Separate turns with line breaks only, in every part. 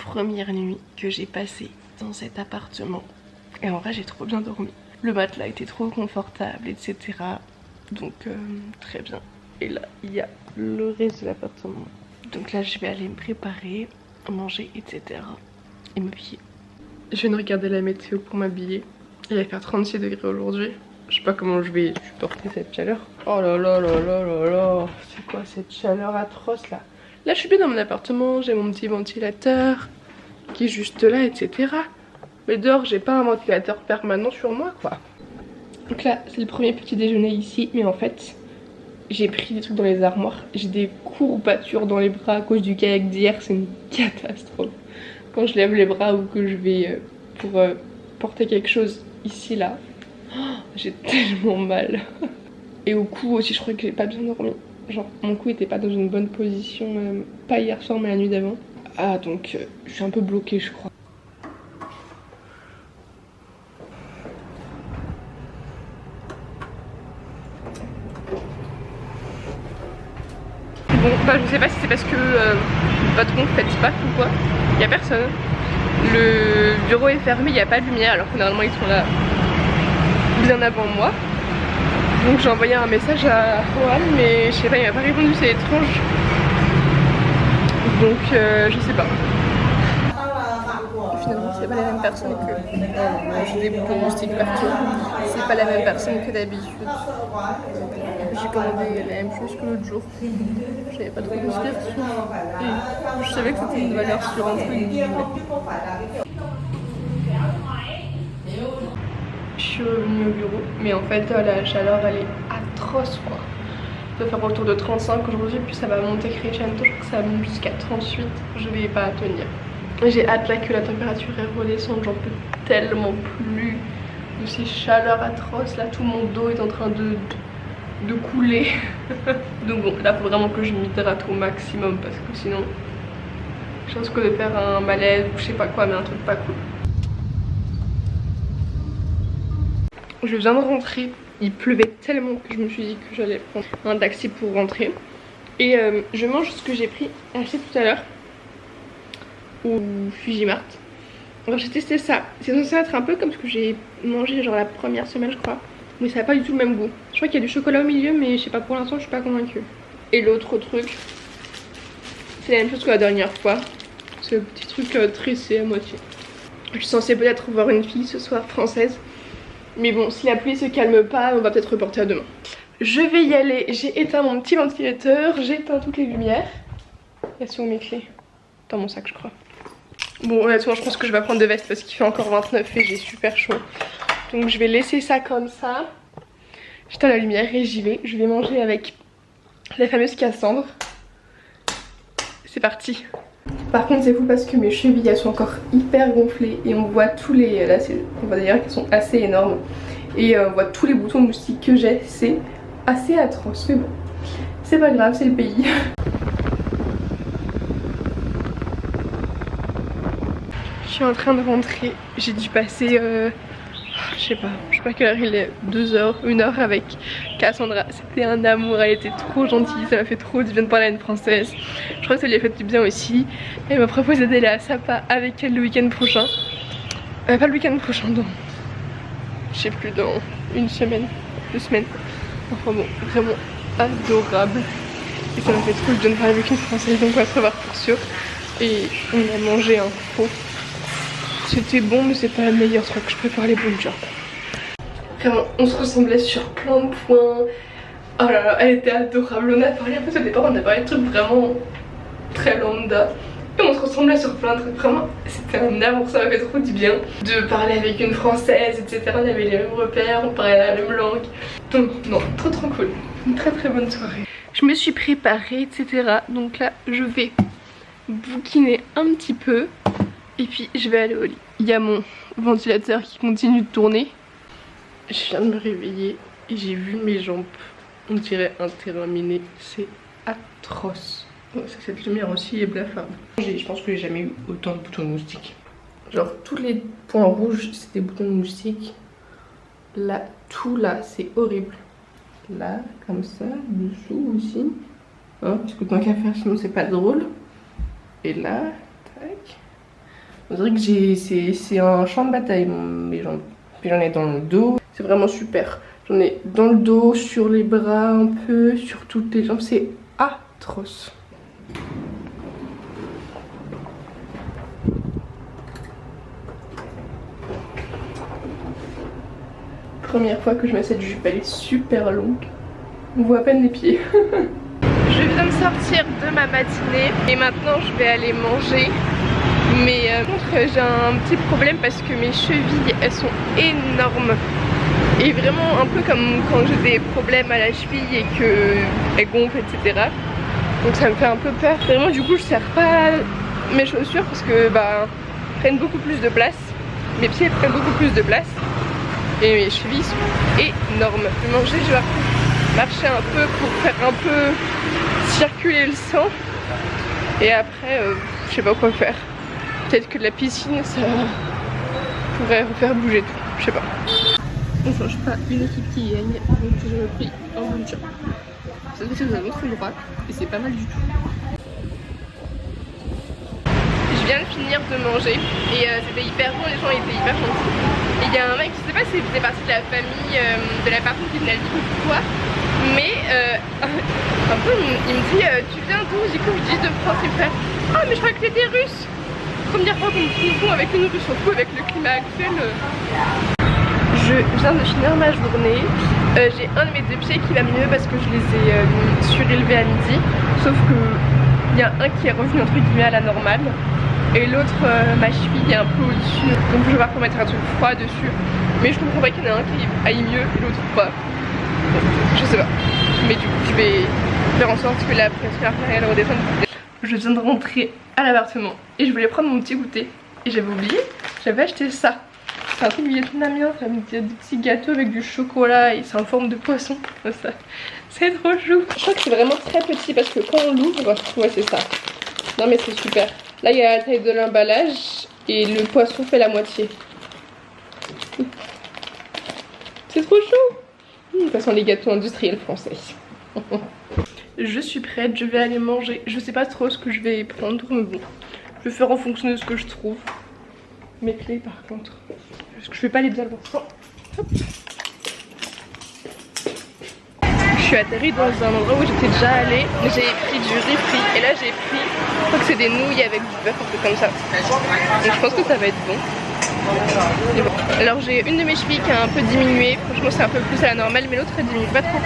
première nuit que j'ai passée dans cet appartement. Et en vrai j'ai trop bien dormi. Le matelas était trop confortable, etc. Donc très bien. Et là il y a le reste de l'appartement. Donc là je vais aller me préparer, manger, etc. Et m'habiller. Je viens de regarder la météo pour m'habiller. Il va faire 36 degrés aujourd'hui. Je sais pas comment je vais supporter cette chaleur. Oh là là là là là là. C'est quoi cette chaleur atroce là? Là je suis bien dans mon appartement, j'ai mon petit ventilateur qui est juste là, etc. Mais dehors j'ai pas un ventilateur permanent sur moi quoi. Donc là c'est le premier petit déjeuner ici. Mais en fait j'ai pris des trucs dans les armoires. J'ai des courbatures dans les bras à cause du kayak d'hier. C'est une catastrophe. Quand je lève les bras ou que je vais pour porter quelque chose ici là, oh, j'ai tellement mal. Et au cou aussi je crois que j'ai pas bien dormi. Genre mon cou était pas dans une bonne position, pas hier soir mais la nuit d'avant. Ah donc je suis un peu bloquée je crois. Bon bah je sais pas si c'est parce que le patron fait SPAC ou quoi. Y a personne. Le bureau est fermé, il n'y a pas de lumière alors que normalement ils sont là bien avant moi. Donc j'ai envoyé un message à Juan mais je sais pas, il m'a pas répondu, c'est étrange. Donc je sais pas. Finalement c'est pas la même personne que... j'ai des boutons moustiques partout. C'est pas la même personne que d'habitude. J'ai commandé la même chose que l'autre jour. J'avais pas trop d'inspiration. Et je savais que c'était une valeur sur un truc. Je suis revenue au bureau, mais en fait la chaleur elle est atroce quoi. Ça doit faire autour de 35 aujourd'hui, puis ça va monter crescendo, je crois que ça va monter jusqu'à 38, je vais pas tenir. J'ai hâte là que la température est redescende, j'en peux tellement plus de ces chaleurs atroces là, tout mon dos est en train de couler. Donc bon, là faut vraiment que je m'hydrate au maximum parce que sinon je risque de faire un malaise ou je sais pas quoi, mais un truc pas cool. Je viens de rentrer, il pleuvait tellement que je me suis dit que j'allais prendre un taxi pour rentrer. Et je mange ce que j'ai acheté tout à l'heure au Fujimart. Alors j'ai testé ça, c'est censé être un peu comme ce que j'ai mangé genre la première semaine je crois. Mais ça n'a pas du tout le même goût. Je crois qu'il y a du chocolat au milieu mais je sais pas, pour l'instant je suis pas convaincue. Et l'autre truc, c'est la même chose que la dernière fois. C'est le petit truc tressé à moitié. Je suis censée peut-être voir une fille ce soir française. Mais bon, si la pluie se calme pas, on va peut-être reporter à demain. Je vais y aller, j'ai éteint mon petit ventilateur, j'ai éteint toutes les lumières. Elles sont où mes clés? Dans mon sac je crois. Bon honnêtement je pense que je vais prendre de veste parce qu'il fait encore 29 et j'ai super chaud. Donc je vais laisser ça comme ça. J'éteins la lumière et j'y vais. Je vais manger avec la fameuse Cassandre. C'est parti. Par contre c'est fou parce que mes chevilles elles sont encore hyper gonflées. Et on voit tous les... Là on voit d'ailleurs qu'elles sont assez énormes. Et on voit tous les boutons moustiques que j'ai. C'est assez atroce mais bon. C'est pas grave, c'est le pays. Je suis en train de rentrer. J'ai dû passer... je sais pas quelle heure il est, 2 heures, 1 heure avec Cassandra. C'était un amour, elle était trop gentille, ça m'a fait trop du bien de parler à une française. Je crois que ça lui a fait du bien aussi. Elle m'a proposé d'aller à Sapa avec elle le week-end prochain. Pas le week-end prochain, dans... je sais plus, dans 1 semaine, 2 semaines. Enfin bon, vraiment adorable. Et ça m'a fait trop du bien de parler avec une française, donc on va se revoir pour sûr. Et on a mangé un faux. C'était bon mais c'est pas la meilleure, je crois que je préfère les bonnes gens. Vraiment on se ressemblait sur plein de points. Oh là là elle était adorable, on a parlé un peu au départ, on a parlé de trucs vraiment très lambda. Et on se ressemblait sur plein de trucs, vraiment c'était un amour, ça m'a fait trop du bien. De parler avec une française etc, on avait les mêmes repères, on parlait la même langue. Donc non, trop cool, une très bonne soirée. Je me suis préparée etc, donc là je vais bouquiner un petit peu. Et puis je vais aller au lit. Il y a mon ventilateur qui continue de tourner. Je viens de me réveiller et j'ai vu mes jambes. On dirait un terrain miné. C'est atroce. Oh, ça, cette lumière aussi est blafarde. Je pense que j'ai jamais eu autant de boutons de moustiques. Genre tous les points rouges c'est des boutons de moustiques. Là, tout là, c'est horrible. Là, comme ça, dessous aussi. Hein, parce que tant qu'à faire sinon c'est pas drôle. Et là, tac. On dirait que c'est un champ de bataille mes jambes. Puis j'en ai dans le dos. C'est vraiment super. J'en ai dans le dos, sur les bras un peu, sur toutes les jambes. C'est atroce. Première fois que je mets cette jupe, elle est super longue. On voit à peine les pieds. Je viens de sortir de ma matinée et maintenant je vais aller manger. Mais par contre j'ai un petit problème parce que mes chevilles elles sont énormes. Et vraiment un peu comme quand j'ai des problèmes à la cheville et qu'elles gonflent, etc. Donc ça me fait un peu peur. Vraiment du coup je serre pas mes chaussures parce que prennent beaucoup plus de place. Mes pieds prennent beaucoup plus de place. Et mes chevilles sont énormes. Je vais manger, je vais marcher un peu pour faire un peu circuler le sang. Et après je sais pas quoi faire. Peut-être que de la piscine ça pourrait refaire bouger tout. Je sais pas. On change pas une équipe qui gagne, donc j'ai pris un boucha. Ça fait que c'est un autre endroit et c'est pas mal du tout. Je viens de finir de manger et c'était hyper bon, les gens étaient hyper gentils. Et il y a un mec, je sais pas s'il faisait partie de la famille de la personne qui venait le truc ou quoi, mais un peu il me dit tu viens d'où? Du coup je dis de France, il me fait ah mais je crois que t'étais russe. Première fois qu'on me confond avec une russe, surtout avec le climat actuel. Je viens de finir ma journée, j'ai un de mes deux pieds qui va mieux parce que je les ai surélevés à midi. Sauf que il y a un qui est revenu entre guillemets à la normale et l'autre, ma cheville est un peu au-dessus. Donc je vais voir pour mettre un truc froid dessus. Mais je comprends pas qu'il y en a un qui aille mieux et l'autre pas. Bon, je sais pas. Mais du coup je vais faire en sorte que la pression artérielle redescende. Je viens de rentrer à l'appartement et je voulais prendre mon petit goûter. Et j'avais oublié, j'avais acheté ça. C'est un truc vietnamien, ça me dit des petits gâteaux avec du chocolat et c'est en forme de poisson. C'est trop chou. Je crois que c'est vraiment très petit parce que quand on l'ouvre, ouais c'est ça. Non mais c'est super. Là il y a la taille de l'emballage et le poisson fait la moitié. C'est trop chaud. De toute façon les gâteaux industriels français. Je suis prête, je vais aller manger. Je sais pas trop ce que je vais prendre mais bon. Je vais faire en fonction de ce que je trouve. Mes clés par contre. Parce que je vais pas les bien loin. Hop. Je suis atterrie dans un endroit où j'étais déjà allée. Mais j'avais pris du riz frit. Et là j'ai pris, je crois que c'est des nouilles avec du beurre, un peu comme ça. Donc je pense que ça va être bon. Alors j'ai une de mes chevilles qui a un peu diminué. Franchement c'est un peu plus à la normale. Mais l'autre elle diminue pas trop.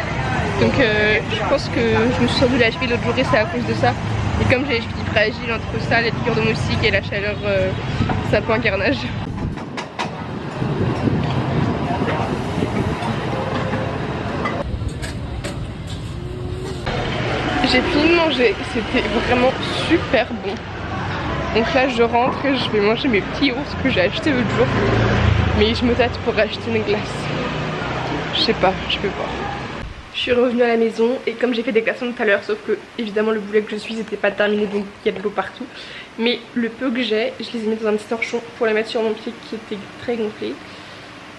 Donc je pense que je me suis sortie de la cheville l'autre jour et c'est à cause de ça. Et comme j'ai les chevilles fragiles entre ça, les piqûres de moustique et la chaleur, c'est un peu un carnage. J'ai fini de manger, c'était vraiment super bon. Donc là je rentre et je vais manger mes petits ours que j'ai achetés l'autre jour. Mais je me tâte pour acheter une glace. Je sais pas, je vais voir. Je suis revenue à la maison et comme j'ai fait des glaçons tout à l'heure, sauf que évidemment le boulet que je suis n'était pas terminé donc il y a de l'eau partout. Mais le peu que j'ai, je les ai mis dans un petit torchon pour les mettre sur mon pied qui était très gonflé.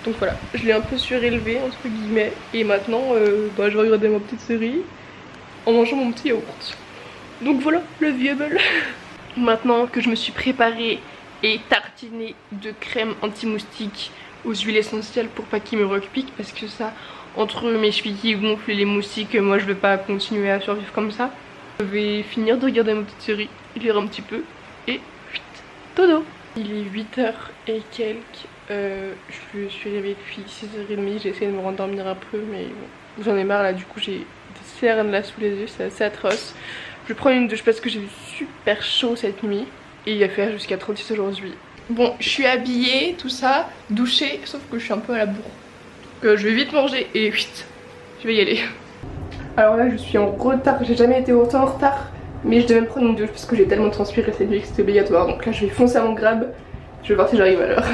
Donc voilà, je l'ai un peu surélevé entre guillemets et maintenant je vais regarder ma petite série en mangeant mon petit yaourt. Donc voilà le vieux-bel. Maintenant que je me suis préparée et tartinée de crème anti-moustique aux huiles essentielles pour pas qu'ils me repiquent parce que ça, entre mes chevilles qui gonflent et les moustiques, moi je vais pas continuer à survivre comme ça. Je vais finir de regarder ma petite série, lire un petit peu et dodo. Il est 8h et quelques, je suis réveillée depuis 6h30, j'ai essayé de me rendormir un peu mais bon, j'en ai marre là, du coup j'ai des cernes là sous les yeux, c'est assez atroce. Je vais prendre une douche parce que j'ai eu super chaud cette nuit et il va faire jusqu'à 36 aujourd'hui. Bon, je suis habillée, tout ça, douchée, sauf que je suis un peu à la bourre. Donc je vais vite manger et vite, je vais y aller. Alors là je suis en retard, j'ai jamais été autant en retard. Mais je devais me prendre une douche parce que j'ai tellement transpiré cette nuit que c'était obligatoire. Donc là je vais foncer à mon grab, je vais voir si j'arrive à l'heure.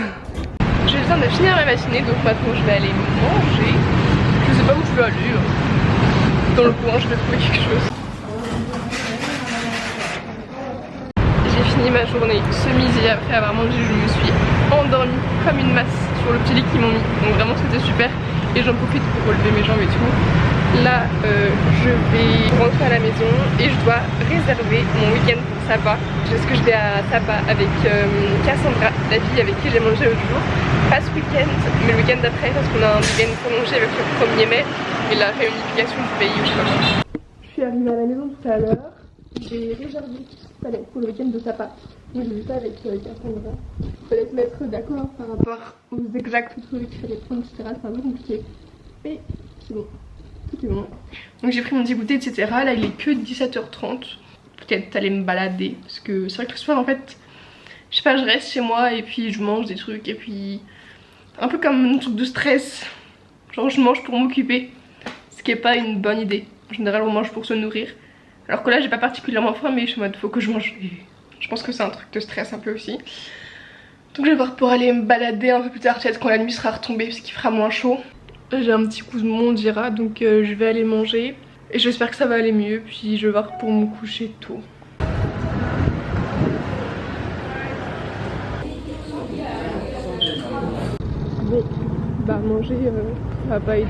Je viens de finir ma matinée donc maintenant je vais aller manger. Je sais pas où je vais aller. Dans le coin je vais trouver quelque chose. J'ai fini ma journée ce midi après avoir mangé, je me suis endormie comme une masse sur le petit lit qu'ils m'ont mis. Donc vraiment c'était super et j'en profite pour relever mes jambes et tout. Là je vais rentrer à la maison et je dois réserver mon week-end pour Saba. Parce que je vais à Saba avec Cassandra, la fille avec qui j'ai mangé l'autre jour. Pas ce week-end mais le week-end d'après parce qu'on a un week-end prolongé avec le 1er mai et la réunification du pays ou je sais pas quoi. Je suis arrivée à la maison tout à l'heure. J'ai réservé pour le week-end de Saba. Donc j'ai vu ça avec Cassandra. Il fallait se mettre d'accord par rapport aux exacts trucs qu'il fallait prendre, etc. C'est un peu compliqué. Mais c'est bon. Tout est bon. Donc j'ai pris mon petit goûter, etc. Là il est que 17h30. Peut-être aller me balader. Parce que c'est vrai que le soir en fait, je sais pas, je reste chez moi et puis je mange des trucs. Et puis un peu comme un truc de stress. Genre je mange pour m'occuper. Ce qui est pas une bonne idée. En général on mange pour se nourrir. Alors que là j'ai pas particulièrement faim mais je suis en mode faut que je mange. Et je pense que c'est un truc de stress un peu aussi. Donc je vais voir pour aller me balader un peu plus tard, peut-être quand la nuit sera retombée parce qu'il fera moins chaud. J'ai un petit coup de mou on dira, donc je vais aller manger. Et j'espère que ça va aller mieux, puis je vais voir pour me coucher tôt. Bon, bah manger ça va pas aider.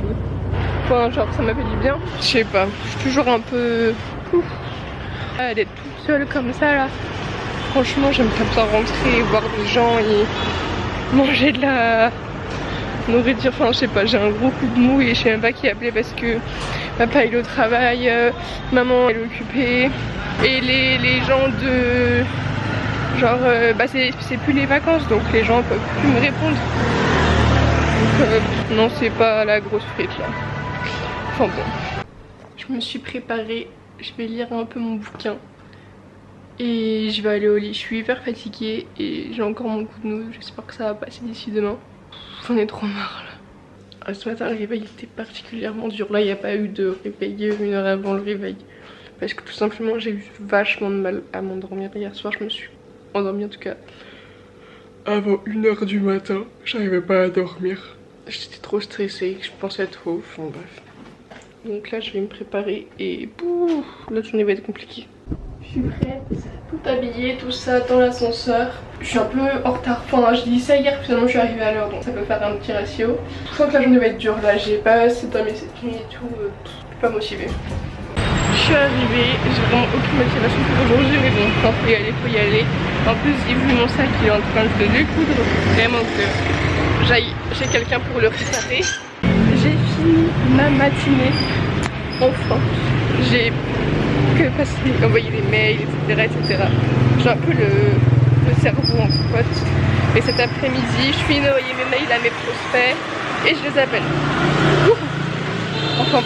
Enfin genre ça m'a fait du bien. Je sais pas, je suis toujours un peu... d'être toute seule comme ça là. Franchement j'aime pas bien rentrer, voir des gens et manger de la nourriture. Enfin je sais pas, j'ai un gros coup de mou et je sais même pas qui appeler parce que papa il est au travail, maman elle est occupée. Et les gens de... genre bah c'est plus les vacances donc les gens peuvent plus me répondre. Donc non c'est pas la grosse frite là. Enfin bon. Je me suis préparée, je vais lire un peu mon bouquin. Et je vais aller au lit, je suis hyper fatiguée et j'ai encore mon coup de mou, j'espère que ça va passer d'ici demain. J'en ai trop marre là. Ce matin le réveil était particulièrement dur, là il n'y a pas eu de réveil une heure avant le réveil. Parce que tout simplement j'ai eu vachement de mal à m'endormir hier soir, je me suis endormie en tout cas avant 1h du matin, j'arrivais pas à dormir. J'étais trop stressée, je pensais trop, enfin bref. Donc là je vais me préparer et bouh, la journée va être compliquée. Je suis prête, tout habillée, tout ça dans l'ascenseur. Je suis un peu en retard, enfin je dis ça hier, finalement je suis arrivée à l'heure donc ça peut faire un petit ratio. Je sens que la journée va être dure là, j'ai pas assez dormi cette nuit et tout, je suis pas motivée. Je suis arrivée, j'ai vraiment aucune motivation pour aujourd'hui mais bon, quand faut y aller. En plus j'ai vu mon sac qui est en train de se découdre, vraiment que j'aille chez quelqu'un pour le réparer. J'ai fini ma matinée, enfin. J'ai que envoyer des mails, etc. J'ai un peu le cerveau en pote. Et cet après-midi, je finis d'envoyer mes mails à mes prospects et je les appelle. Enfin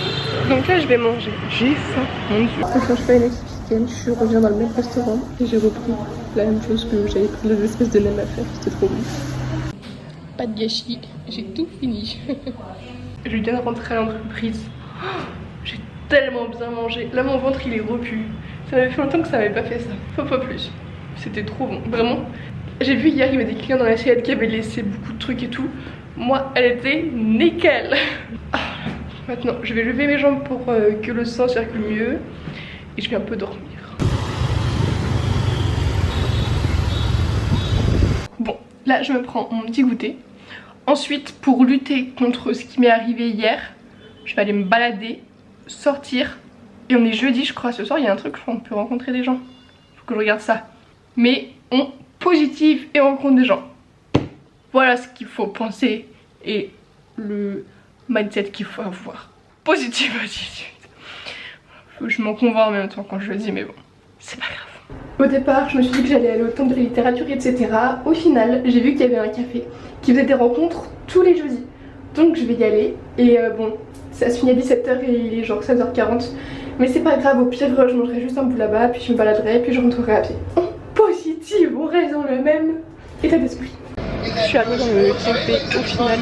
donc là je vais manger. J'ai faim, mon dieu. Ça change pas une mexicaine, je reviens dans le même restaurant et j'ai repris la même chose que j'avais pris, les espèces de nem à faire, c'était trop bon. Pas de gâchis, j'ai tout fini. Je viens de rentrer à l'entreprise. J'ai tellement bien mangé. Là mon ventre il est repu. Ça m'avait fait longtemps que ça m'avait pas fait ça. Pas plus. C'était trop bon, vraiment. J'ai vu hier il y avait des clients dans l'assiette qui avaient laissé beaucoup de trucs et tout. Moi elle était nickel. Maintenant je vais lever mes jambes pour que le sang circule mieux. Et je vais un peu dormir. Bon, là je me prends mon petit goûter. Ensuite pour lutter contre ce qui m'est arrivé hier, je vais aller me balader, sortir. Et on est jeudi je crois, ce soir il y a un truc, je crois on peut rencontrer des gens. Faut que je regarde ça. Mais on positive et on rencontre des gens. Voilà ce qu'il faut penser et le mindset qu'il faut avoir. Positive attitude. Je m'en convainc en même temps quand je le dis mais bon, c'est pas grave. Au départ je me suis dit que j'allais aller au temple de la littérature etc. Au final j'ai vu qu'il y avait un café qui faisait des rencontres tous les jeudis. Donc je vais y aller et bon ça se finit à 17h et il est genre 16h40. Mais c'est pas grave, au pire je mangerai juste un bout là-bas, puis je me baladerai, puis je rentrerai à pied. Oh, positive, on reste dans le même état d'esprit. Je suis arrivée dans le café au final.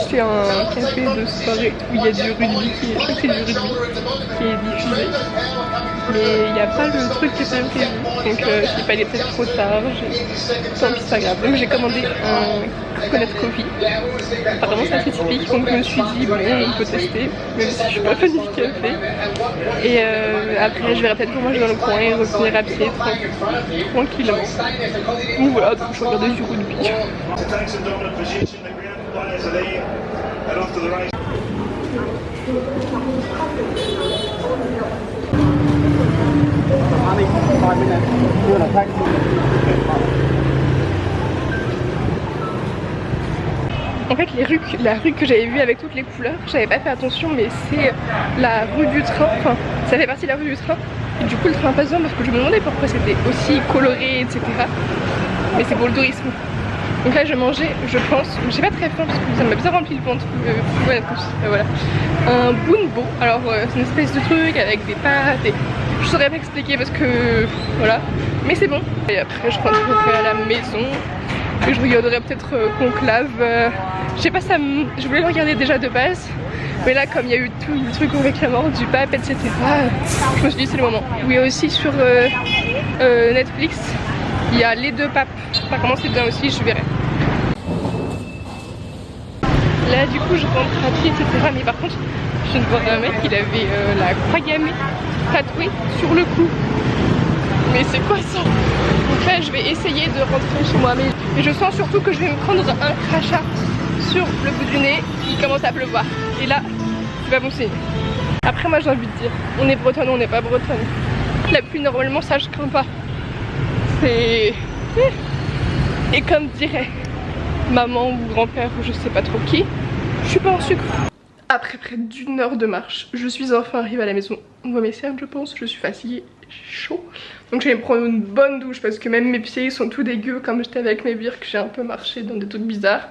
C'est un café de soirée où il y a du rugby, je crois que c'est du rugby qui est diffusé. Mais il n'y a pas le truc qui était prévu. Donc je sais pas, il est peut-être trop tard. Tant pis, c'est pas grave. Donc j'ai commandé un coconut coffee. Apparemment c'est assez typique, donc je me suis dit bon on peut tester, même si je suis pas fan du café. Et après je verrai peut-être pour manger dans le coin et revenir à pied tranquillement. Donc voilà, donc je regardais du rugby. En fait la rue que j'avais vue avec toutes les couleurs, j'avais pas fait attention, mais c'est la rue du train, enfin ça fait partie de la rue du train. Et du coup le train passe devant parce que je me demandais pourquoi c'était aussi coloré, etc. Mais c'est pour le tourisme. Donc là je mangeais, je pense, j'ai pas très faim parce que ça m'a bien rempli le ventre, voilà. Un bunbo, alors c'est une espèce de truc avec des pâtes et je saurais pas expliquer parce que voilà, mais c'est bon. Et après je rentrerai à la maison et je regarderai peut-être Conclave, je sais pas, je voulais le regarder déjà de base, mais là comme il y a eu tout le truc avec la mort du pape, etc., je me suis dit c'est le moment. Oui, aussi sur Netflix il y a les deux papes, apparemment c'est bien aussi, je verrai. Là du coup je rentre à pied, etc. Mais par contre je viens de voir un mec, il avait la croix gammée tatouée sur le cou. Mais c'est quoi ça? Donc là je vais essayer de rentrer chez moi, mais je sens surtout que je vais me prendre un crachat sur le bout du nez. Il commence à pleuvoir et là c'est pas bon signe. Après moi j'ai envie de dire, on est bretonne, on n'est pas bretonne. La pluie normalement ça je crains pas. C'est... Et comme dirait maman ou grand-père ou je sais pas trop qui, je suis pas en sucre. Après près d'une heure de marche, je suis enfin arrivée à la maison. On voit mes cernes je pense, je suis fatiguée, j'ai chaud. Donc je vais me prendre une bonne douche parce que même mes pieds sont tout dégueux comme j'étais avec mes birks, j'ai un peu marché dans des trucs bizarres.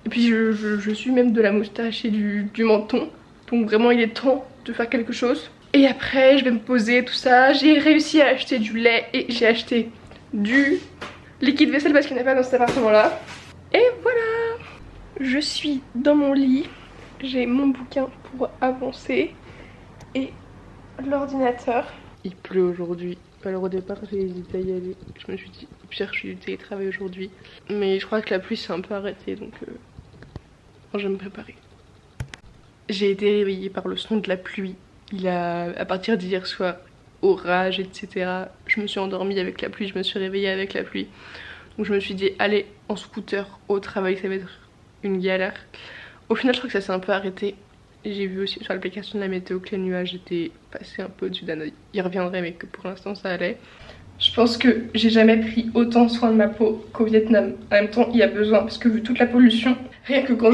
Et puis je suis même de la moustache et du menton. Donc vraiment il est temps de faire quelque chose. Et après je vais me poser tout ça. J'ai réussi à acheter du lait et j'ai acheté du liquide vaisselle parce qu'il n'y en a pas dans cet appartement là. Et voilà, je suis dans mon lit. J'ai mon bouquin pour avancer et l'ordinateur. Il pleut aujourd'hui. Alors au départ j'ai hésité à y aller. Je me suis dit au pire je suis du télétravail aujourd'hui. Mais je crois que la pluie s'est un peu arrêtée donc je vais me préparer. J'ai été réveillée par le son de la pluie. Il a, à partir d'hier soir, orage, etc. Je me suis endormie avec la pluie, je me suis réveillée avec la pluie. Donc je me suis dit, allez, en scooter au travail, ça va être une galère. Au final, je crois que ça s'est un peu arrêté. J'ai vu aussi sur l'application de la météo que les nuages étaient passés un peu au-dessus d'un œil. Ils reviendraient, mais que pour l'instant, ça allait. Je pense que j'ai jamais pris autant soin de ma peau qu'au Vietnam. En même temps, il y a besoin, parce que vu toute la pollution, rien que quand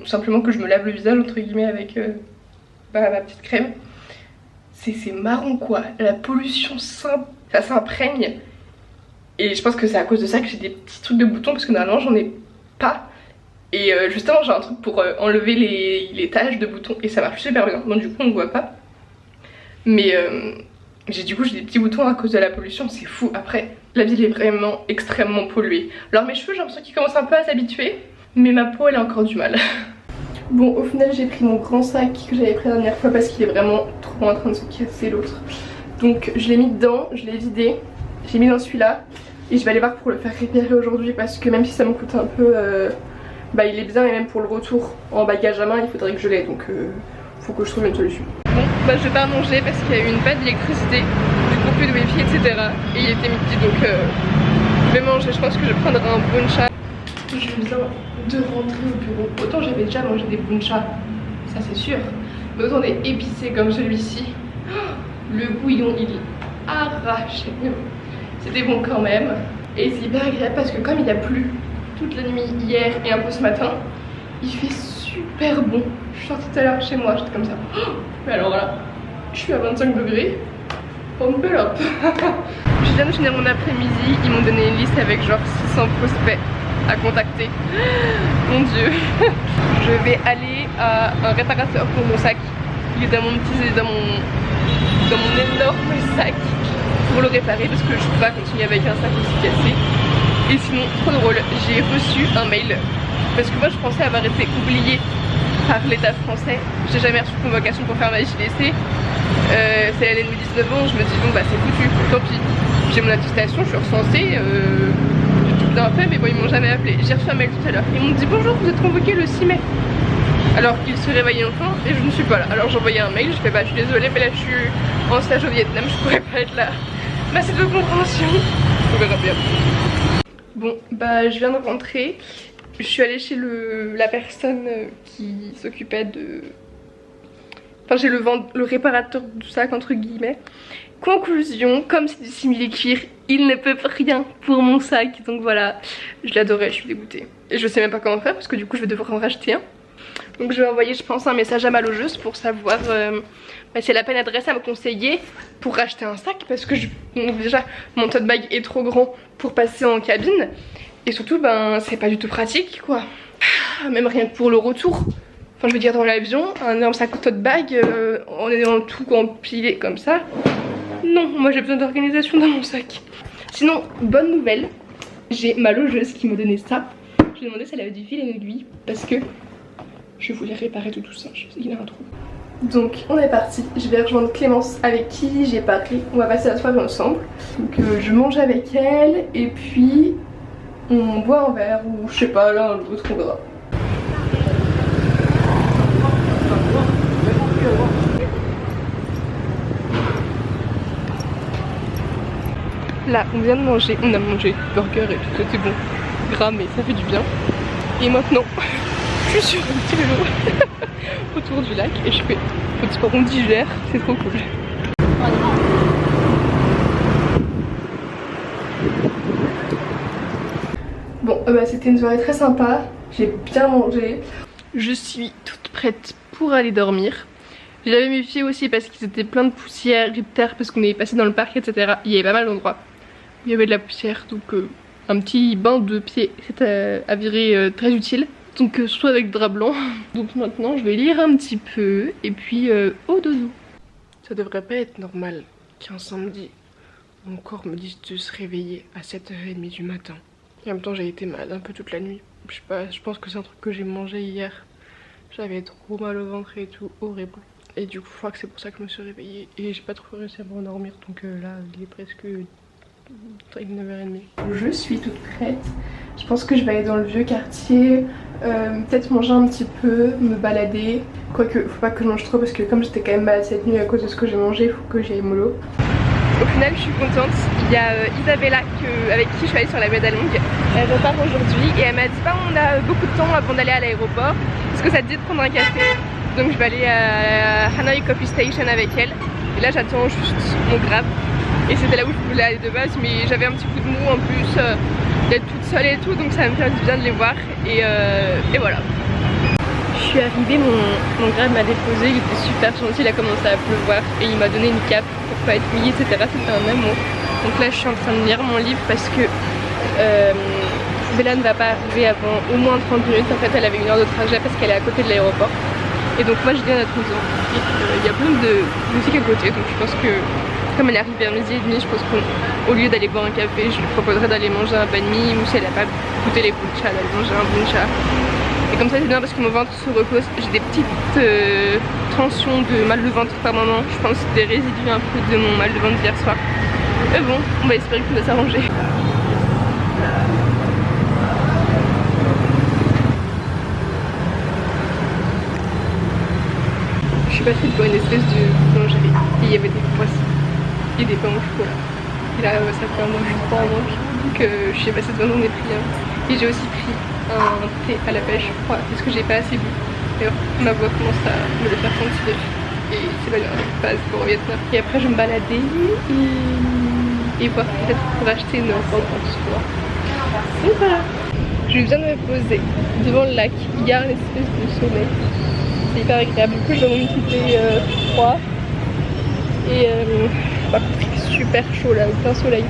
simplement que je me lave le visage, entre guillemets, avec ma petite crème, c'est marron quoi. La pollution, ça s'imprègne. Et je pense que c'est à cause de ça que j'ai des petits trucs de boutons, parce que normalement j'en ai pas. Et justement j'ai un truc pour enlever les taches de boutons et ça marche super bien. Donc du coup on ne voit pas. Mais du coup j'ai des petits boutons à cause de la pollution, c'est fou. Après la ville est vraiment extrêmement polluée. Alors mes cheveux j'ai l'impression qu'ils commencent un peu à s'habituer, mais ma peau elle a encore du mal. Bon au final j'ai pris mon grand sac que j'avais pris la dernière fois parce qu'il est vraiment trop en train de se casser l'autre. Donc je l'ai mis dedans, je l'ai vidé, j'ai mis dans celui-là. Et je vais aller voir pour le faire réparer aujourd'hui parce que même si ça me coûte un peu, il est bien et même pour le retour en bagage à main il faudrait que je l'aie, donc faut que je trouve une solution. Bon je vais pas manger parce qu'il y a eu une panne d'électricité, du coup plus de wifi etc. Et il était midi donc je vais manger, je pense que je prendrai un buncha. Je viens de rentrer au bureau, autant j'avais déjà mangé des buncha, ça c'est sûr, mais autant des épicés comme celui-ci, le bouillon il arrachait. C'était bon quand même. Et c'est hyper agréable parce que comme il a plu toute la nuit hier et un peu ce matin, il fait super bon. Je suis sortie tout à l'heure chez moi, j'étais comme ça. Mais alors là, je suis à 25 degrés. On peut l'op. Je viens de finir mon après-midi, ils m'ont donné une liste avec genre 600 prospects à contacter. Mon dieu. Je vais aller à un réparateur pour mon sac. Il est dans mon énorme sac. Pour le réparer parce que je peux pas continuer avec un sac aussi cassé. Et sinon, trop drôle, j'ai reçu un mail parce que moi je pensais avoir été oubliée par l'état français. J'ai jamais reçu de convocation pour faire ma JDC. C'est l'année de mes 19 ans, je me dis bon bah c'est foutu, tant pis. J'ai mon attestation, je suis recensée, j'ai tout bien fait, mais bon ils m'ont jamais appelé. J'ai reçu un mail tout à l'heure, ils m'ont dit bonjour, vous êtes convoqué le 6 mai. Alors qu'il se réveillait enfin et je ne suis pas là. Alors j'ai envoyé un mail, je fais bah je suis désolée mais là je suis en stage au Vietnam, je pourrais pas être là. Bah c'est de compréhension. On verra bien. Bon bah je viens de rentrer. Je suis allée chez la personne qui s'occupait Enfin j'ai le réparateur du sac entre guillemets. Conclusion, comme c'est du simili-cuir, il ne peut rien pour mon sac. Donc voilà, je l'adorais, je suis dégoûtée. Et je sais même pas comment faire parce que du coup je vais devoir en racheter un. Donc je vais envoyer je pense un message à ma logeuse pour savoir si elle a pas une adresse à me conseiller pour racheter un sac. Parce que bon, déjà mon tote bag est trop grand pour passer en cabine. Et surtout ben c'est pas du tout pratique quoi. Même rien que pour le retour. Enfin je veux dire dans l'avion, un énorme sac tote bag en ayant tout empilé comme ça. Non, moi j'ai besoin d'organisation dans mon sac. Sinon, bonne nouvelle, j'ai ma logeuse qui m'a donné ça. Je lui ai demandé si elle avait du fil et une aiguille parce que je voulais réparer tout ça. Je sais qu'il a un trou. Donc on est parti, je vais rejoindre Clémence avec qui j'ai parlé. On va passer la soirée ensemble. Donc je mange avec elle et puis on boit un verre ou je sais pas, l'un ou l'autre on verra. Là on vient de manger, on a mangé burger et tout, c'était bon, gras mais ça fait du bien. Et maintenant je suis sur un petit vélo autour du lac et je fais petit rondigère, c'est trop cool. Bon bah c'était une soirée très sympa, j'ai bien mangé. Je suis toute prête pour aller dormir. J'avais mes pieds aussi parce qu'ils étaient pleins de poussière et de terre parce qu'on est passé dans le parc etc. Il y avait pas mal d'endroits où il y avait de la poussière donc un petit bain de pied c'est avéré très utile. Donc surtout avec drap blanc. Donc maintenant je vais lire un petit peu et puis au dodo. Ça devrait pas être normal qu'un samedi mon corps me dise de se réveiller à 7h30 du matin. Et en même temps j'ai été malade un peu toute la nuit. Je sais pas, je pense que c'est un truc que j'ai mangé hier. J'avais trop mal au ventre et tout, horrible. Et du coup je crois que c'est pour ça que je me suis réveillée. Et j'ai pas trop réussi à me rendormir donc là il est presque 9h30. Je suis toute prête. Je pense que je vais aller dans le vieux quartier, peut-être manger un petit peu, me balader. Quoique faut pas que je mange trop parce que comme j'étais quand même malade cette nuit à cause de ce que j'ai mangé, il faut que j'aille mollo. Au final je suis contente, il y a Isabella avec qui je suis allée sur la Medalongue. Elle repart aujourd'hui et elle m'a dit bah on a beaucoup de temps avant d'aller à l'aéroport. Est-ce que ça te dit de prendre un café? Donc je vais aller à Hanoi Coffee Station avec elle. Et là j'attends juste mon Grab. Et c'était là où je voulais aller de base mais j'avais un petit coup de mou en plus d'être toute seule et tout donc ça va me faire du bien de les voir et voilà. Je suis arrivée, mon Grab m'a déposé, il était super gentil, il a commencé à pleuvoir et il m'a donné une cape pour pas être mouillée etc. C'était un amour. Donc là je suis en train de lire mon livre parce que Bella ne va pas arriver avant au moins 30 minutes. En fait elle avait 1 heure de trajet parce qu'elle est à côté de l'aéroport. Et donc moi je viens à notre maison et il y a plein de boutiques à côté donc je pense que comme elle arrive vers 12h30, je pense qu'au lieu d'aller boire un café, je lui proposerais d'aller manger un banh mi ou si elle n'a pas goûté les buncha, d'aller manger un buncha. Et comme ça c'est bien parce que mon ventre se repose, j'ai des petites tensions de mal de ventre par moment. Je pense des résidus un peu de mon mal de ventre d'hier soir. Mais bon, on va espérer que ça va s'arranger. Je suis passée devant une espèce de boulangerie et il y avait des poissons et des pains au chocolat. Et là ça fait un mois que je crois en manque. Donc je suis passée devant, j'en ai pris un. Et j'ai aussi pris un thé à la pêche froid parce que j'ai pas assez bu. D'ailleurs ma voix commence à me le faire sentir. Et c'est pas grave, je passe pour au Vietnam. Et après je vais me balader et voir peut-être pour acheter une robe en soie. Donc voilà. Je viens de me poser devant le lac. Il y a une espèce de soleil. C'est hyper agréable. Du coup je vais me quitter froid. Et par contre il est super chaud là, plein soleil.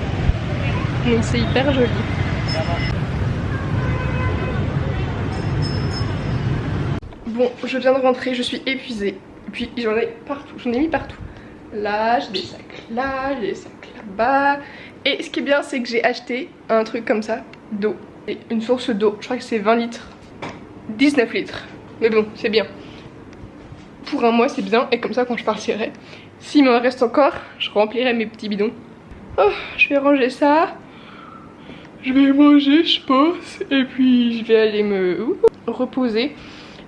Donc c'est hyper joli. Bon, je viens de rentrer, je suis épuisée. Et puis j'en ai partout, j'en ai mis partout. Là, j'ai des sacs là, j'ai des sacs là-bas. Et ce qui est bien, c'est que j'ai acheté un truc comme ça, d'eau. Et une source d'eau, je crois que c'est 20 litres. 19 litres. Mais bon, c'est bien. Pour un mois, c'est bien. Et comme ça, quand je partirai, s'il m'en reste encore, je remplirai mes petits bidons. Oh, je vais ranger ça. Je vais manger, je pense. Et puis, je vais aller me reposer.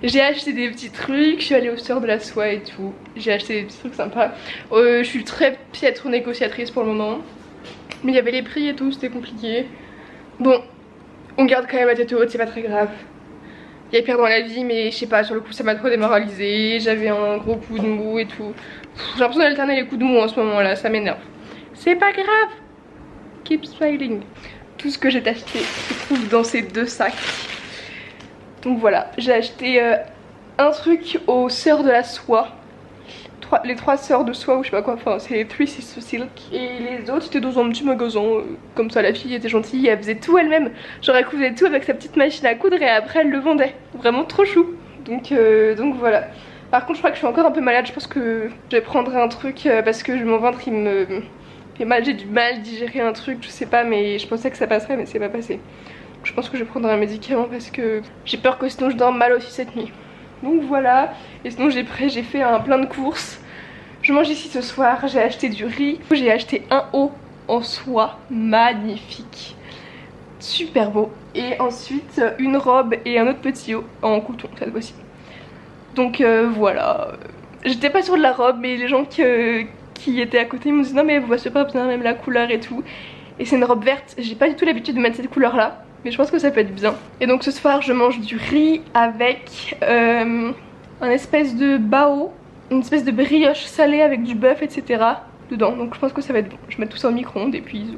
J'ai acheté des petits trucs, je suis allée au store de la soie et tout. J'ai acheté des petits trucs sympas. Je suis très piètre négociatrice pour le moment. Mais il y avait les prix et tout, c'était compliqué. Bon, on garde quand même la tête haute, c'est pas très grave. Il y a pire dans la vie, mais je sais pas, sur le coup ça m'a trop démoralisée. J'avais un gros coup de mou et tout. J'ai l'impression d'alterner les coups de mou en ce moment là, ça m'énerve. C'est pas grave. Keep smiling. Tout ce que j'ai acheté se trouve dans ces 2 sacs. Donc voilà, j'ai acheté un truc aux sœurs de la soie. Les 3 sœurs de soie ou je sais pas quoi, enfin c'est les 3 Sisters Silk. Et les autres étaient dans un petit magasin, comme ça la fille était gentille, elle faisait tout elle-même. Genre elle cousait tout avec sa petite machine à coudre et après elle le vendait. Vraiment trop chou. Donc voilà. Par contre je crois que je suis encore un peu malade, je pense que je vais prendre un truc parce que mon ventre il me fait mal, j'ai du mal à digérer un truc, je sais pas, mais je pensais que ça passerait mais c'est pas passé. Je pense que je vais prendre un médicament parce que j'ai peur que sinon je dorme mal aussi cette nuit. Donc voilà, et sinon j'ai fait un plein de courses. Je mange ici ce soir, j'ai acheté du riz, j'ai acheté un haut en soie magnifique, super beau. Et ensuite une robe et un autre petit haut en coton cette fois-ci. Donc voilà, j'étais pas sûre de la robe mais les gens qui étaient à côté m'ont dit non mais elle voit super bien, même la couleur et tout. Et c'est une robe verte, j'ai pas du tout l'habitude de mettre cette couleur là. Mais je pense que ça peut être bien. Et donc ce soir je mange du riz avec un espèce de bao, une espèce de brioche salée avec du bœuf etc. dedans. Donc je pense que ça va être bon. Je vais mettre tout ça au micro-ondes et puis...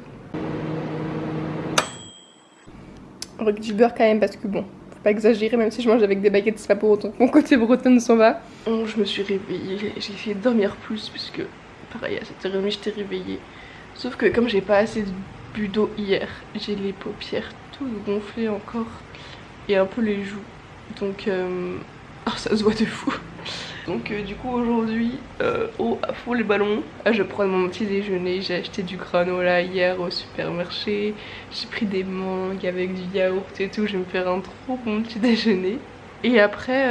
Avec du beurre quand même parce que bon, faut pas exagérer, même si je mange avec des baguettes c'est pas pour autant que mon côté bretonne s'en va. Bon, je me suis réveillée, j'ai essayé de dormir plus puisque pareil à 7h30 j'étais réveillée. Sauf que comme j'ai pas assez bu d'eau hier, j'ai les paupières toutes gonflées encore et un peu les joues. Donc oh, ça se voit de fou. Donc du coup aujourd'hui au à fond les ballons. Je prends mon petit déjeuner, j'ai acheté du granola hier au supermarché. J'ai pris des mangues avec du yaourt et tout, je vais me faire un trop bon petit déjeuner. Et après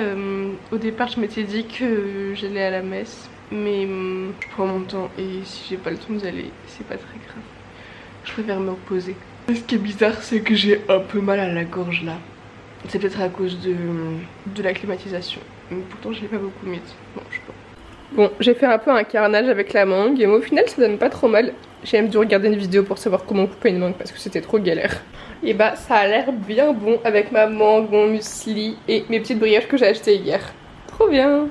au départ je m'étais dit que j'allais à la messe. Mais je prends mon temps et si j'ai pas le temps d'y aller, c'est pas très grave. Je préfère me reposer. Ce qui est bizarre c'est que j'ai un peu mal à la gorge là. C'est peut-être à cause de la climatisation. Mais pourtant je l'ai pas beaucoup mis. Bon, je sais pas. Bon, j'ai fait un peu un carnage avec la mangue mais au final ça donne pas trop mal. J'ai même dû regarder une vidéo pour savoir comment couper une mangue parce que c'était trop galère. Et bah ça a l'air bien bon avec ma mangue, mon muesli et mes petites brioches que j'ai achetées hier. Trop bien.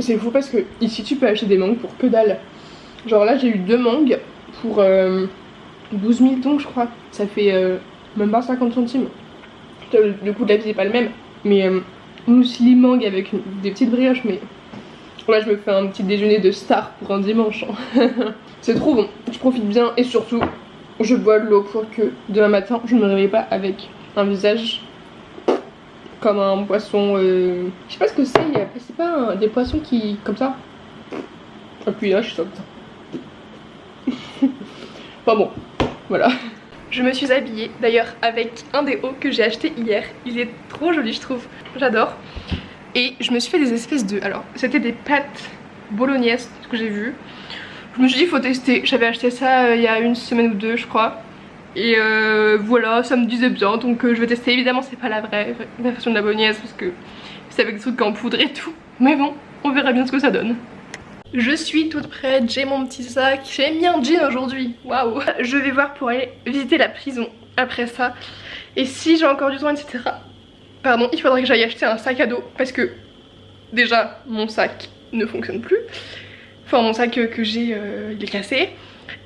C'est fou parce que ici tu peux acheter des mangues pour que dalle. Genre là j'ai eu 2 mangues pour 12 000 dons je crois. Ça fait même pas 50 centimes. Le coût de la vie n'est pas le même. Mais muesli mangue avec des petites brioches. Mais là je me fais un petit déjeuner de star pour un dimanche. C'est trop bon, je profite bien et surtout je bois de l'eau pour que demain matin je ne me réveille pas avec un visage comme un poisson, je sais pas ce que c'est pas des poissons qui, comme ça. Et puis là je suis comme ça. Enfin bon, voilà. Je me suis habillée d'ailleurs avec un des hauts que j'ai acheté hier. Il est trop joli je trouve, j'adore. Et je me suis fait des espèces de, alors c'était des pâtes bolognaises, ce que j'ai vu. Je me suis dit faut tester, j'avais acheté ça il y a 1 semaine ou 2 je crois. Et voilà, ça me disait bien, donc je vais tester. Évidemment c'est pas la vraie version de la bolognaise parce que c'est avec des trucs en poudre et tout. Mais bon, on verra bien ce que ça donne. Je suis toute prête, j'ai mon petit sac, j'ai mis un jean aujourd'hui, waouh. Je vais voir pour aller visiter la prison après ça. Et si j'ai encore du temps etc. Pardon, il faudrait que j'aille acheter un sac à dos parce que déjà mon sac ne fonctionne plus. Enfin mon sac que j'ai il est cassé.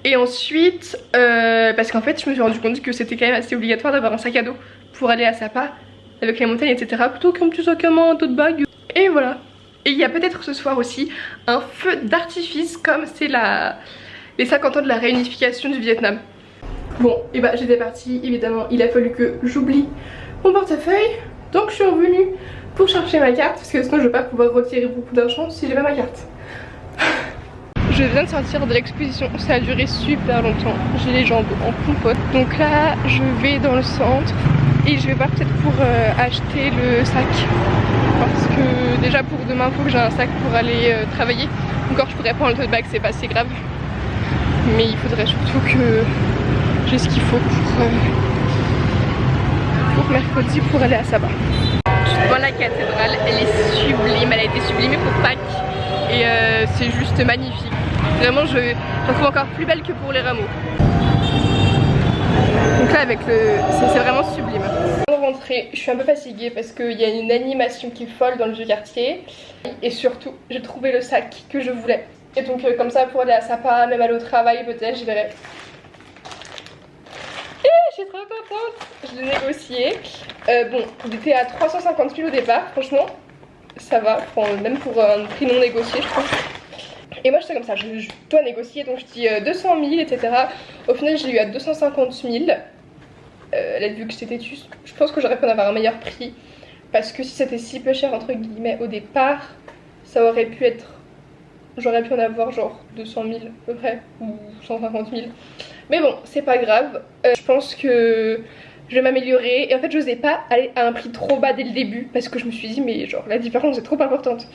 Et ensuite parce qu'en fait je me suis rendu compte que c'était quand même assez obligatoire d'avoir un sac à dos pour aller à Sapa avec les montagnes etc. plutôt qu'un petit sac à main, un tote bag. Et voilà. Et il y a peut-être ce soir aussi un feu d'artifice comme c'est les 50 ans de la réunification du Vietnam. Bon et bah j'étais partie, évidemment il a fallu que j'oublie mon portefeuille. Donc je suis revenue pour chercher ma carte parce que sinon je vais pas pouvoir retirer beaucoup d'argent si j'ai pas ma carte. Je viens de sortir de l'exposition, ça a duré super longtemps, j'ai les jambes en compote. Donc là je vais dans le centre et je vais voir peut-être pour acheter le sac. Parce que déjà pour demain il faut que j'ai un sac pour aller travailler. Encore je pourrais prendre le tote bag, c'est pas si grave. Mais il faudrait surtout que j'ai ce qu'il faut pour mercredi pour aller à Saba. Dans la cathédrale, elle est sublime, elle a été sublimée pour Pâques. Et c'est juste magnifique. Vraiment je la trouve encore plus belle que pour les rameaux. Donc là avec c'est vraiment sublime. On rentre rentrée, je suis un peu fatiguée parce qu'il y a une animation qui est folle dans le vieux quartier. Et surtout, j'ai trouvé le sac que je voulais. Et donc comme ça pour aller à Sapa, même aller au travail peut-être, je verrai. Et je suis trop contente, je l'ai négocié. Bon, il était à 350 000 au départ, franchement, ça va, même pour un prix non négocié je trouve. Et moi j'étais comme ça, je dois négocier, donc je dis 200 000 etc. Au final je l'ai eu à 250 000. Elle a vu que j'étais têtue, je pense que j'aurais pu en avoir un meilleur prix. Parce que si c'était si peu cher entre guillemets au départ, ça aurait pu être... J'aurais pu en avoir genre 200 000 à peu près, ou 150 000. Mais bon, c'est pas grave. Je pense que je vais m'améliorer. Et en fait, j'osais pas aller à un prix trop bas dès le début. Parce que je me suis dit, mais genre, la différence est trop importante.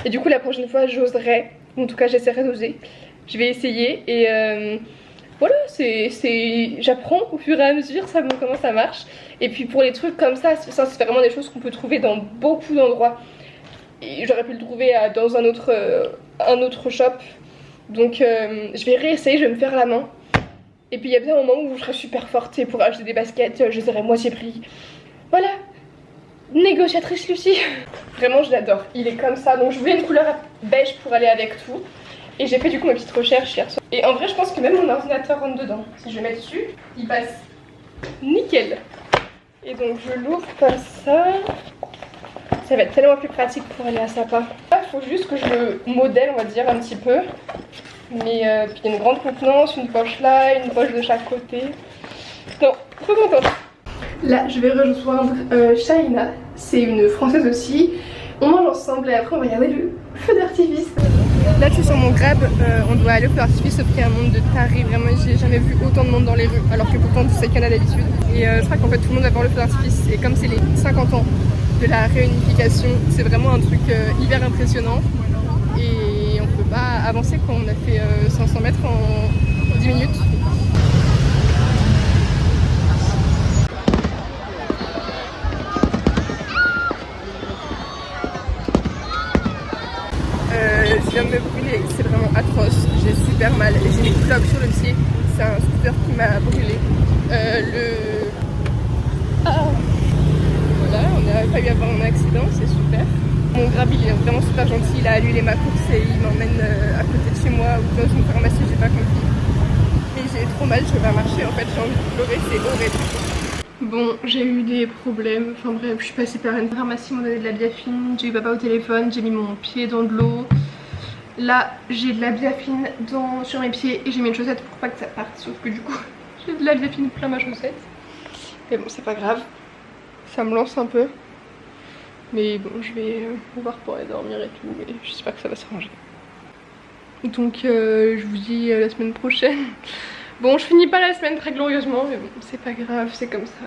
Et du coup, la prochaine fois, j'oserai. En tout cas, j'essaierai d'oser. Je vais essayer. Et voilà, j'apprends au fur et à mesure comment ça marche. Et puis pour les trucs comme ça, c'est vraiment des choses qu'on peut trouver dans beaucoup d'endroits. Et j'aurais pu le trouver dans un autre shop. Donc je vais réessayer, je vais me faire la main. Et puis il y a bien un moment où je serai super forte et pour acheter des baskets, je les aurai moitié prix. Voilà, négociatrice Lucie. Vraiment je l'adore, il est comme ça. Donc je voulais une couleur beige pour aller avec tout. Et j'ai fait du coup ma petite recherche hier soir. Et en vrai je pense que même mon ordinateur rentre dedans. Si je le mets dessus, il passe nickel. Et donc je l'ouvre comme ça. Ça va être tellement plus pratique pour aller à Sapa. Il faut juste que je le modèle on va dire un petit peu. Mais puis il y a une grande contenance, une poche là, une poche de chaque côté. Non, trop contente. Là je vais rejoindre Shaina, c'est une française aussi. On mange ensemble et après on va regarder le feu d'artifice. Là je suis sur mon grab, on doit aller au feu d'artifice sauf qu'il y a un monde de tarés, vraiment j'ai jamais vu autant de monde dans les rues alors que pourtant c'est qu'il y en a d'habitude. Et je crois qu'en fait tout le monde va voir le feu d'artifice et comme c'est les 50 ans de la réunification, c'est vraiment un truc hyper impressionnant et on peut pas avancer quand on a fait 500 mètres en 10 minutes. Je viens de me brûler, c'est vraiment atroce, j'ai super mal, j'ai une cloque sur le pied, c'est un scooter qui m'a brûlé. Voilà, on n'a pas eu à avoir un accident, c'est super. Mon grab il est vraiment super gentil, il a annulé ma course et il m'emmène à côté de chez moi ou dans une pharmacie, j'ai pas compris. Mais j'ai trop mal, je vais pas marcher en fait, j'ai envie de pleurer, c'est horrible. Bon, j'ai eu des problèmes, enfin bref, je suis passée par une pharmacie, ils m'ont donné de la biafine, j'ai eu papa au téléphone, j'ai mis mon pied dans de l'eau. Là, j'ai de la biafine sur mes pieds et j'ai mis une chaussette pour pas que ça parte, sauf que du coup, j'ai de la biafine plein ma chaussette. Mais bon, c'est pas grave, ça me lance un peu. Mais bon, je vais voir pour aller dormir et tout, mais j'espère que ça va s'arranger. Donc, je vous dis la semaine prochaine. Bon, je finis pas la semaine très glorieusement, mais bon, c'est pas grave, c'est comme ça.